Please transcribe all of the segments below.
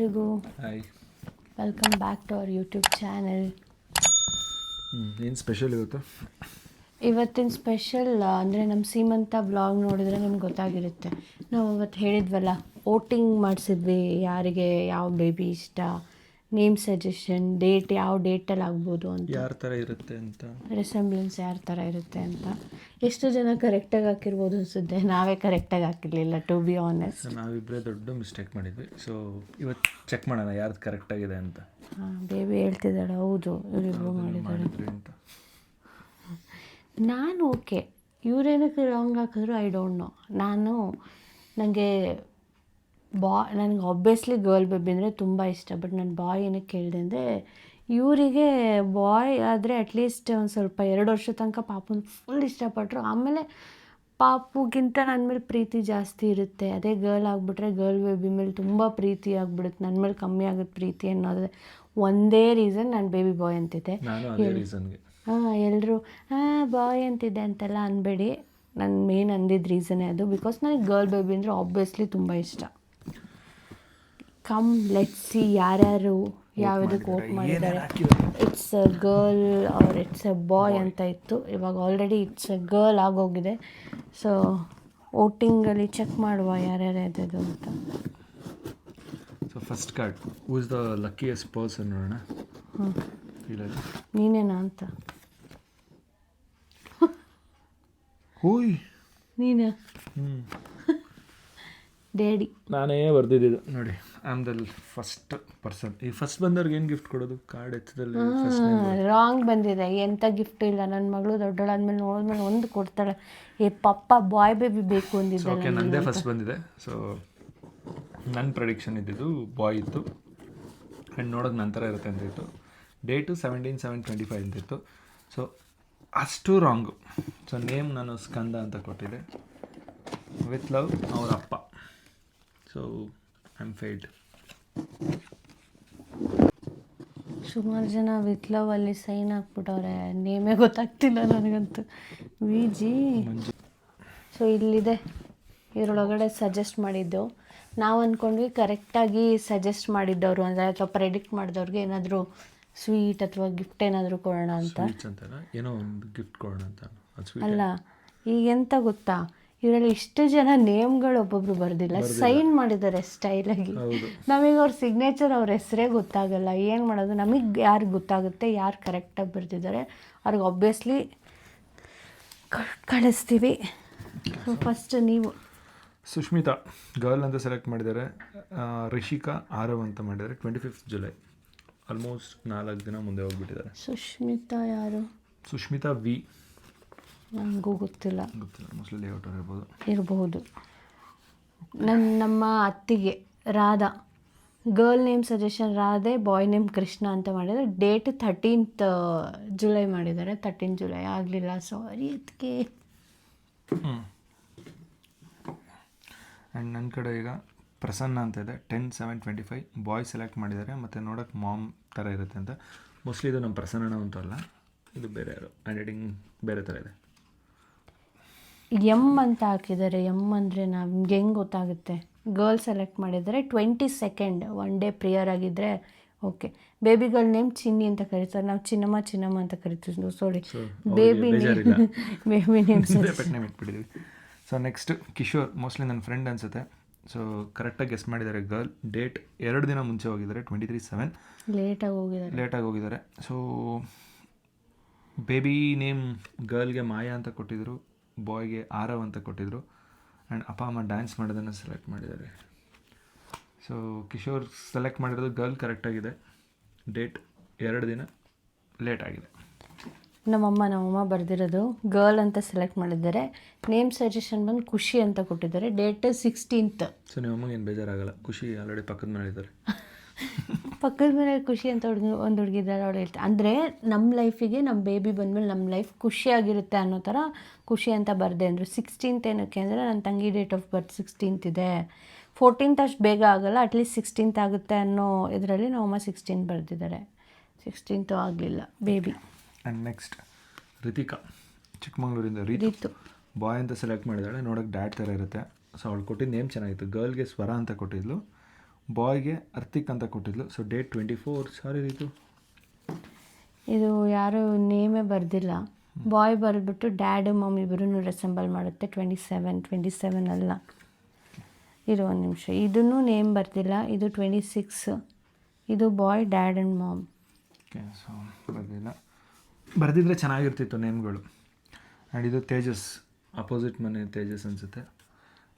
ಎಲ್ರಿಗೂ hi. Welcome back to our YouTube channel. ಏನು special ಇವತ್ತು? ಇವತ್ತಿನ ಸ್ಪೆಷಲ್ ಅಂದರೆ ನಮ್ಮ ಸೀಮಂತ ಬ್ಲಾಗ್ ನೋಡಿದರೆ ನಿಮ್ಗೆ ಗೊತ್ತಾಗಿರುತ್ತೆ. ನಾವು ಅವತ್ತು ಹೇಳಿದ್ವಲ್ಲ, ವೋಟಿಂಗ್ ಮಾಡಿಸಿದ್ವಿ, ಯಾರಿಗೆ ಯಾವ ಬೇಬಿ ಇಷ್ಟ, ನೇಮ್ ಸಜೆಷನ್, ಡೇಟ್ ಯಾವ ಡೇಟಲ್ಲಿ ಆಗ್ಬೋದು ಅಂತ, ಯಾರ ಥರ ಇರುತ್ತೆ ಅಂತ, ರಿಸೆಂಬ್ಲೆನ್ಸ್ ಯಾರ ಥರ ಇರುತ್ತೆ ಅಂತ. ಎಷ್ಟು ಜನ ಕರೆಕ್ಟಾಗಿ ಹಾಕಿರ್ಬೋದು ಅನಿಸುತ್ತೆ, ನಾವೇ ಕರೆಕ್ಟಾಗಿ ಹಾಕಿರಲಿಲ್ಲ ಟು ಬಿ ಆನೆಸ್ಟ್. ನಾವಿಬ್ಬರೇ ದೊಡ್ಡ ಮಿಸ್ಟೇಕ್ ಮಾಡಿದ್ವಿ. ಸೊ ಇವತ್ತು ಚೆಕ್ ಮಾಡೋಣ ಯಾರ್ದು ಕರೆಕ್ಟಾಗಿದೆ ಅಂತ. ಹಾಂ, ಬೇಬಿ ಹೇಳ್ತಿದ್ದಾಳೆ ಹೌದು ಇವರಿಬ್ರು ಮಾಡಿದ್ದಾರೆ ಅಂತ. ನಾನು ಓಕೆ, ಇವರೇನಕ್ಕೆ ರಾಂಗ್ ಹಾಕಿದ್ರು ಐ ಡೋಂಟ್ ನೋ. ನನಗೆ ಆಬ್ವಿಯಸ್ಲಿ ಗರ್ಲ್ ಬೇಬಿ ಅಂದರೆ ತುಂಬ ಇಷ್ಟ. ಬಟ್ ನಾನು ಬಾಯ್ ಏನಕ್ಕೆ ಕೇಳಿದೆ ಅಂದರೆ, ಇವರಿಗೆ ಬಾಯ್ ಆದರೆ ಅಟ್ಲೀಸ್ಟ್ ಒಂದು ಸ್ವಲ್ಪ 2 ವರ್ಷ ತನಕ ಪಾಪುನ ಫುಲ್ ಇಷ್ಟಪಟ್ಟರು, ಆಮೇಲೆ ಪಾಪುಗಿಂತ ನನ್ನ ಮೇಲೆ ಪ್ರೀತಿ ಜಾಸ್ತಿ ಇರುತ್ತೆ. ಅದೇ ಗರ್ಲ್ ಆಗಿಬಿಟ್ರೆ ಗರ್ಲ್ ಬೇಬಿ ಮೇಲೆ ತುಂಬ ಪ್ರೀತಿ ಆಗಿಬಿಡುತ್ತೆ, ನನ್ನ ಮೇಲೆ ಕಮ್ಮಿ ಆಗುತ್ತೆ ಪ್ರೀತಿ ಅನ್ನೋದು ಒಂದೇ ರೀಸನ್ ನಾನು ಬೇಬಿ ಬಾಯ್ ಅಂತಿದ್ದೆ. ಎಲ್ಲರೂ ಬಾಯ್ ಅಂತಿದ್ದೆ ಅಂತೆಲ್ಲ ಅನ್ಬೇಡಿ, ನಾನು ಮೇನ್ ಅಂದಿದ್ದ ರೀಸನ್ನೇ ಅದು. ಬಿಕಾಸ್ ನನಗೆ ಗರ್ಲ್ ಬೇಬಿ ಅಂದರೆ ಆಬ್ವಿಯಸ್ಲಿ ತುಂಬ ಇಷ್ಟ. ಕಮ್ ಲೆಟ್ಸ್ ಸಿ ಯಾರ್ಯಾರು ಯಾವುದಕ್ಕೆ ವೋಟ್ ಮಾಡಿದ್ದಾರೆ. It's a girl or it's a boy ಅಂತ ಇತ್ತು, ಇವಾಗ ಆಲ್ರೆಡಿ ಇಟ್ಸ್ ಅ ಗರ್ಲ್ ಆಗೋಗಿದೆ. ಸೊ ವೋಟಿಂಗಲ್ಲಿ ಚೆಕ್ ಮಾಡುವ ಯಾರ್ಯಾರು ಅದು ಅಂತ. So first card, who is the luckiest person ನೋಡೋಣ. ನೀನೇನಾ ಅಂತ. ಹೂಯ್ ನೀನು ಡ್ಯಾಡಿ. ನಾನೇ ಬರ್ದಿದ್ದು ನೋಡಿ, I am the first person. ಈ ಫಸ್ಟ್ ಬಂದವ್ರಿಗೆ ಏನು ಗಿಫ್ಟ್ ಕೊಡೋದು? ಕಾರ್ಡ್ ಎತ್ತದಲ್ಲಿ ರಾಂಗ್ ಬಂದಿದೆ, ಎಂಥ ಗಿಫ್ಟ್ ಇಲ್ಲ. ನನ್ನ ಮಗಳು ದೊಡ್ಡಳಾದ್ಮೇಲೆ ನೋಡಿದ್ಮೇಲೆ ಒಂದು ಕೊಡ್ತಾಳೆ, ಏ ಪಪ್ಪ ಬಾಯ್ ಬೇಬಿ ಬೇಕು ಅಂದಿದ್ದೆ. ಓಕೆ, ನನ್ನದೇ ಫಸ್ಟ್ ಬಂದಿದೆ. ಸೊ ನನ್ನ ಪ್ರೆಡಿಕ್ಷನ್ ಇದ್ದಿದ್ದು ಬಾಯ್ ಇತ್ತು, ಆ್ಯಂಡ್ ನೋಡೋಕೆ ನಂತರ ಇರುತ್ತೆ ಅಂತ ಇತ್ತು. ಡೇಟು 17/7/25 ಅಂತಿತ್ತು. ಸೊ ಅಷ್ಟು ರಾಂಗು. ಸೊ ನೇಮ್ ನಾನು ಸ್ಕಂದ ಅಂತ ಕೊಟ್ಟಿದ್ದೆ, ವಿತ್ ಲವ್ ಅವ್ರ ಅಪ್ಪ. So I am failed. ಸುಮಾರು ಜನ ವಿತ್ ಲವ್ ಅಲ್ಲಿ ಸೈನ್ ಹಾಕ್ಬಿಟ್ಟವ್ರೆ, ನೇಮೇ ಗೊತ್ತಾಗ್ತಿಲ್ಲ ನನಗಂತೂ. ವಿಜಿ. ಸೊ ಇಲ್ಲಿದೆ, ಇದರೊಳಗಡೆ ಸಜೆಸ್ಟ್ ಮಾಡಿದ್ದು. ನಾವು ಅಂದ್ಕೊಂಡ್ವಿ ಕರೆಕ್ಟಾಗಿ ಸಜೆಸ್ಟ್ ಮಾಡಿದ್ದವರು ಅಂದರೆ, ಅಥವಾ ಪ್ರೆಡಿಕ್ಟ್ ಮಾಡಿದವ್ರಿಗೆ ಏನಾದರೂ ಸ್ವೀಟ್ ಅಥವಾ ಗಿಫ್ಟ್ ಏನಾದರೂ ಕೊಡೋಣ ಅಂತ. ಏನೋ ಒಂದು ಗಿಫ್ಟ್ ಕೊಡೋಣ ಅಂತ ಅಲ್ಲ, ಈಗೆಂತ ಗೊತ್ತಾ, ಇವರಲ್ಲಿ ಇಷ್ಟು ಜನ ನೇಮ್ಗಳು ಒಬ್ಬೊಬ್ರು ಬರ್ದಿಲ್ಲ, ಸೈನ್ ಮಾಡಿದ್ದಾರೆ ಸ್ಟೈಲಾಗಿ. ನಮಗೆ ಅವ್ರ ಸಿಗ್ನೇಚರ್, ಅವ್ರ ಹೆಸರೇ ಗೊತ್ತಾಗಲ್ಲ. ಏನು ಮಾಡೋದು? ನಮಗೆ ಯಾರು ಗೊತ್ತಾಗುತ್ತೆ ಯಾರು ಕರೆಕ್ಟಾಗಿ ಬರ್ದಿದ್ದಾರೆ ಅವ್ರಿಗೆ ಆಬ್ವಿಯಸ್ಲಿ ಕಳಿಸ್ತೀವಿ. ಫಸ್ಟ್ ನೀವು ಸುಷ್ಮಿತಾ ಗರ್ಲ್ ಅಂತ ಸೆಲೆಕ್ಟ್ ಮಾಡಿದ್ದಾರೆ. ರಿಷಿಕಾ ಆರವ್ ಅಂತ ಮಾಡಿದ್ದಾರೆ. 25 ಜುಲೈ. ಆಲ್ಮೋಸ್ಟ್ 4 ದಿನ ಮುಂದೆ ಹೋಗ್ಬಿಟ್ಟಿದ್ದಾರೆ. ಸುಷ್ಮಿತಾ ಯಾರು? ಸುಷ್ಮಿತಾ ವಿ. ನನಗೂ ಗೊತ್ತಿಲ್ಲ. ಮೋಸ್ಟ್ಲಿ ಲೇಔಟ್ ಇರಬಹುದು. ನಮ್ಮ ಅತ್ತಿಗೆ Radha, girl name suggestion Radhe, boy name Krishna ಅಂತ ಮಾಡಿದ್ದಾರೆ. ಡೇಟ್ 13th ಜುಲೈ ಮಾಡಿದ್ದಾರೆ. 13 ಜುಲೈ ಆಗಲಿಲ್ಲ, ಸಾರಿ ಅದಕ್ಕೆ. ಆ್ಯಂಡ್ ನನ್ನ ಕಡೆ ಈಗ ಪ್ರಸನ್ನ ಅಂತ ಇದೆ. 10/7/25 ಬಾಯ್ ಸೆಲೆಕ್ಟ್ ಮಾಡಿದ್ದಾರೆ, ಮತ್ತು ನೋಡೋಕ್ಕೆ ಮಾಮ್ ಥರ ಇರುತ್ತೆ ಅಂತ. ಮೋಸ್ಟ್ಲಿ ಇದು ನಮ್ಮ ಪ್ರಸನ್ನ ಅಂತಲ್ಲ, ಇದು ಬೇರೆ ಯಾರು, ಹ್ಯಾಂಡ್ ರೈಟಿಂಗ್ ಬೇರೆ ಥರ ಇದೆ. ಎಮ್ ಅಂತ ಹಾಕಿದ್ದಾರೆ. ಎಮ್ ಅಂದರೆ ನಮ್ಗೆ ಹೆಂಗೆ ಗೊತ್ತಾಗುತ್ತೆ? ಗರ್ಲ್ ಸೆಲೆಕ್ಟ್ ಮಾಡಿದ್ದಾರೆ. 22nd, 1 ಡೇ ಪ್ರಿಯರ್ ಆಗಿದ್ದರೆ ಓಕೆ. ಬೇಬಿ ಗರ್ಲ್ ನೇಮ್ ಚಿನ್ನಿ ಅಂತ ಕರೀತಾರೆ, ನಾವು ಚಿನ್ನಮ್ಮ ಅಂತ ಕರಿತೀವಿ. ಸಾರಿ, ಬೇಬಿ ನೇಮ್ಸ್ ಇಟ್ಬಿಟ್ಟಿದ್ವಿ. ಸೊ ನೆಕ್ಸ್ಟ್ ಕಿಶೋರ್, ಮೋಸ್ಟ್ಲಿ ನನ್ನ ಫ್ರೆಂಡ್ ಅನಿಸುತ್ತೆ. ಸೊ ಕರೆಕ್ಟಾಗಿ ಗೆಸ್ ಮಾಡಿದ್ದಾರೆ. ಗರ್ಲ್ ಡೇಟ್ 2 ದಿನ ಮುಂಚೆ ಹೋಗಿದ್ದಾರೆ. 23/7 ಲೇಟಾಗಿ ಹೋಗಿದ್ದಾರೆ. ಸೊ ಬೇಬಿ ನೇಮ್ ಗರ್ಲ್ಗೆ ಮಾಯಾ ಅಂತ ಕೊಟ್ಟಿದ್ರು, ಬಾಯ್ಗೆ ಆರವ್ ಅಂತ ಕೊಟ್ಟಿದ್ರು. ಆ್ಯಂಡ್ ಅಪ್ಪ ಅಮ್ಮ ಡ್ಯಾನ್ಸ್ ಮಾಡೋದನ್ನು ಸೆಲೆಕ್ಟ್ ಮಾಡಿದ್ದಾರೆ. ಸೊ ಕಿಶೋರ್ ಸೆಲೆಕ್ಟ್ ಮಾಡಿರೋದು ಗರ್ಲ್ ಕರೆಕ್ಟಾಗಿದೆ. ಡೇಟ್ 2 ದಿನ ಲೇಟ್ ಆಗಿದೆ. ನಮ್ಮಮ್ಮ ಬರೆದಿರೋದು ಗರ್ಲ್ ಅಂತ ಸೆಲೆಕ್ಟ್ ಮಾಡಿದ್ದಾರೆ. ನೇಮ್ ಸಜೆಷನ್ ಬಂದು ಖುಷಿ ಅಂತ ಕೊಟ್ಟಿದ್ದಾರೆ. Date 16th. ಸೊ ನಿಮ್ಮಮ್ಮಗೆ ಏನು ಬೇಜಾರಾಗಲ್ಲ, ಖುಷಿ ಆಲ್ರೆಡಿ ಪಕ್ಕದ ಮೇಲೆ ಇದ್ದಾರೆ. ಪಕ್ಕದ ಮೇಲೆ ಖುಷಿ ಅಂತ ಒಂದು ಹುಡುಗಿದ್ದಾರೆ. ಅವಳು ಹೇಳ್ತಾರೆ ಅಂದರೆ ನಮ್ಮ ಲೈಫಿಗೆ ನಮ್ಮ ಬೇಬಿ ಬಂದಮೇಲೆ ನಮ್ಮ ಲೈಫ್ ಖುಷಿಯಾಗಿರುತ್ತೆ ಅನ್ನೋ ಥರ ಖುಷಿ ಅಂತ ಬರದೆ ಅಂದರು. 16th ಏನಕ್ಕೆ ಅಂದರೆ ನನ್ನ ತಂಗಿ ಡೇಟ್ ಆಫ್ ಬರ್ತ್ 16th ಇದೆ. 14th ಅಷ್ಟು ಬೇಗ ಆಗೋಲ್ಲ, ಅಟ್ಲೀಸ್ಟ್ 16th ಆಗುತ್ತೆ ಅನ್ನೋ ಇದರಲ್ಲಿ ನಮ್ಮಮ್ಮ 16 ಬರೆದಿದ್ದಾರೆ. 16th ಆಗಲಿಲ್ಲ ಬೇಬಿ. ಆ್ಯಂಡ್ ನೆಕ್ಸ್ಟ್ ರಿತಿಕಾ, ಚಿಕ್ಕಮಂಗ್ಳೂರಿಂದ. ರೀತು ಬಾಯ್ ಅಂತ ಸೆಲೆಕ್ಟ್ ಮಾಡಿದ್ದಾಳೆ, ನೋಡೋಕ್ಕೆ ಡ್ಯಾಡ್ ಥರ ಇರುತ್ತೆ. ಸೊ ಅವಳು ಕೊಟ್ಟಿದ್ದು ನೇಮ್ ಚೆನ್ನಾಗಿತ್ತು. ಗರ್ಲ್ಗೆ ಸ್ವರ ಅಂತ ಕೊಟ್ಟಿದ್ಲು, ಬಾಯ್ಗೆ ಅರ್ತಿಕ್ ಅಂತ ಕೊಟ್ಟಿದ್ಲು. ಸೊ ಡೇಟ್ 24 ಸಾರಿ ಇದು ಇದು ಯಾರು ನೇಮೇ ಬರ್ದಿಲ್ಲ. ಬಾಯ್ ಬರೆದ್ಬಿಟ್ಟು ಡ್ಯಾಡು ಮಮ್ ಇಬ್ಬರೂ ರೆಸೆಂಬಲ್ ಮಾಡುತ್ತೆ. 27 ಅಲ್ಲ, ಇರೋ ಒಂದು ನಿಮಿಷ, ಇದನ್ನು ನೇಮ್ ಬರ್ದಿಲ್ಲ. ಇದು 26, ಇದು boy dad and mom. Okay, so ಬರೆದಿದ್ರೆ ಚೆನ್ನಾಗಿರ್ತಿತ್ತು ನೇಮ್ಗಳು. ಆ್ಯಂಡ್ ಇದು ತೇಜಸ್, ಅಪೋಸಿಟ್ ಮನೆ ತೇಜಸ್ ಅನಿಸುತ್ತೆ.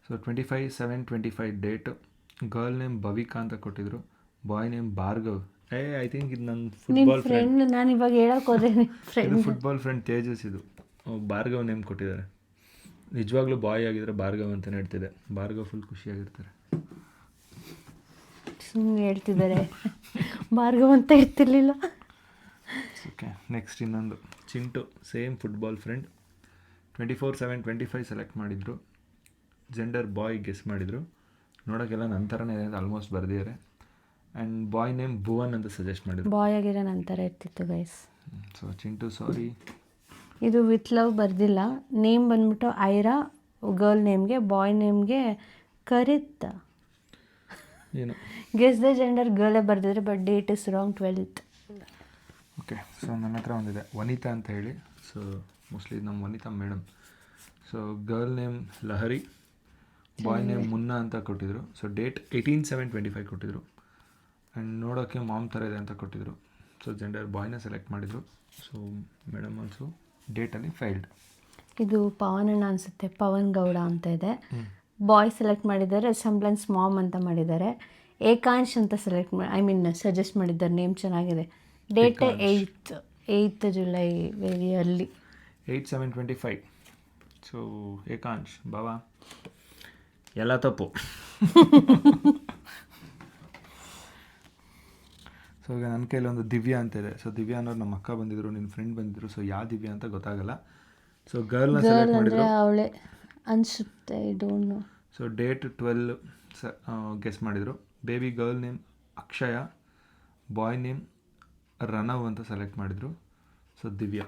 So 25/7/25 date. Girl name Bhavika ಅಂತ ಕೊಟ್ಟಿದ್ರು, boy name Bhargav. I think ಇದು ನನ್ನ ಫುಟ್ಬಾಲ್ ಫ್ರೆಂಡ್. ನಾನು ಇವಾಗ ಹೇಳಕ್ಕೆ ಹೋದೆ ಇದು ಫುಟ್ಬಾಲ್ ಫ್ರೆಂಡ್ ತೇಜಸ್. ಇದು ಭಾರ್ಗವ್ ನೇಮ್ ಕೊಟ್ಟಿದ್ದಾರೆ. ನಿಜವಾಗ್ಲೂ ಬಾಯ್ ಆಗಿದ್ರೆ ಭಾರ್ಗವ್ ಅಂತಲೇ ಹೇಳ್ತಿದ್ದೆ. ಭಾರ್ಗವ್ ಫುಲ್ ಖುಷಿಯಾಗಿರ್ತಾರೆ. ಸುಮ್ಮನೆ ಹೇಳ್ತಿದ್ದಾರೆ, ಭಾರ್ಗವ್ ಅಂತ ಇರ್ತಿರ್ಲಿಲ್ಲ. ಓಕೆ, ನೆಕ್ಸ್ಟ್ ಇನ್ನೊಂದು Chintu, same football friend. 24/7/25 select ಮಾಡಿದರು. ಜೆಂಡರ್ ಬಾಯ್ ಗೆಸ್ ಮಾಡಿದರು. ನೋಡೋಕ್ಕೆಲ್ಲ ನನ್ನ ಥರನೇ ಇದೆ, ಆಲ್ಮೋಸ್ಟ್ ಬರ್ದಿದ್ದಾರೆ. ಆ್ಯಂಡ್ ಬಾಯ್ ನೇಮ್ ಭುವನ್ ಅಂತ ಸಜೆಸ್ಟ್ ಮಾಡಿದರು. ಬಾಯ್ ಆಗಿರೋ ನಂತರ ಇರ್ತಿತ್ತು ಗೈಸ್. ಸೊ ಚಿಂಟು ಸಾರಿ. ಇದು ವಿತ್ ಲವ್ ಬರ್ದಿಲ್ಲ. ನೇಮ್ ಬಂದ್ಬಿಟ್ಟು ಐರಾ ಗರ್ಲ್ ನೇಮ್ಗೆ, ಬಾಯ್ ನೇಮ್ಗೆ ಕರಿತ್. ಏನು ಗೆಸ್ ದ ಜೆಂಡರ್ ಗರ್ಲೇ ಬರ್ದಿದ್ರೆ, but date is wrong, 12th. Okay, so ನನ್ನ ಹತ್ರ ಒಂದಿದೆ ವನಿತಾ ಅಂತ ಹೇಳಿ. ಸೊ ಮೋಸ್ಟ್ಲಿ ನಮ್ಮ Vanitha madam. So girl name Lahari, boy name Munna ಅಂತ ಕೊಟ್ಟಿದ್ರು. ಸೊ ಡೇಟ್ 18/7/25 ಕೊಟ್ಟಿದ್ರು. ಆ್ಯಂಡ್ ನೋಡೋಕ್ಕೆ ಮಾಮ್ ಥರ ಇದೆ ಅಂತ ಕೊಟ್ಟಿದ್ರು. ಸೊ ಜೆಂಡರ್ ಬಾಯ್ನ ಸೆಲೆಕ್ಟ್ ಮಾಡಿದರು. ಸೊ ಮೇಡಮ್ ಆಲ್ಸೋ ಡೇಟಲ್ಲಿ ಫೈಲ್ಡ್. ಇದು ಪವನ್ ಅಣ್ಣ ಅನಿಸುತ್ತೆ, ಪವನ್ ಗೌಡ ಅಂತ ಇದೆ. ಬಾಯ್ ಸೆಲೆಕ್ಟ್ ಮಾಡಿದ್ದಾರೆ, ಸಂಬ್ಲೆನ್ಸ್ ಮಾಮ್ ಅಂತ ಮಾಡಿದ್ದಾರೆ. ಏಕಾಂಶ್ ಅಂತ ಸಜೆಸ್ಟ್ ಮಾಡಿದ್ದಾರೆ. ನೇಮ್ ಚೆನ್ನಾಗಿದೆ. Date 8th July, very early. 8/7/25. So Ekansh ಬಾಬಾ ಎಲ್ಲ ತಪ್ಪು. ಸೊ ಈಗ ನನ್ನ ಕೈಲಿ ಒಂದು ದಿವ್ಯಾ ಅಂತ ಇದೆ. ಸೊ ದಿವ್ಯಾ ಅನ್ನೋರು ನಮ್ಮ ಅಕ್ಕ ಬಂದಿದ್ರು, ನಿನ್ನ ಫ್ರೆಂಡ್ ಬಂದಿದ್ರು. ಸೊ ಯಾವ ದಿವ್ಯಾ ಅಂತ ಗೊತ್ತಾಗಲ್ಲ. ಸೊ ಗರ್ಲ್ನ ಸೆಲೆಕ್ಟ್ ಮಾಡಿದ್ರು, ಅವಳೆ ಅನಿಸುತ್ತೆ, ಡೋಂಟ್. ಸೊ ಡೇಟ್ 12 ಗೆಸ್ ಮಾಡಿದರು. ಬೇಬಿ ಗರ್ಲ್ ನೇಮ್ ಅಕ್ಷಯ, ಬಾಯ್ ನೇಮ್ ರಣವ್ ಅಂತ ಸೆಲೆಕ್ಟ್ ಮಾಡಿದರು. ಸೊ ದಿವ್ಯಾ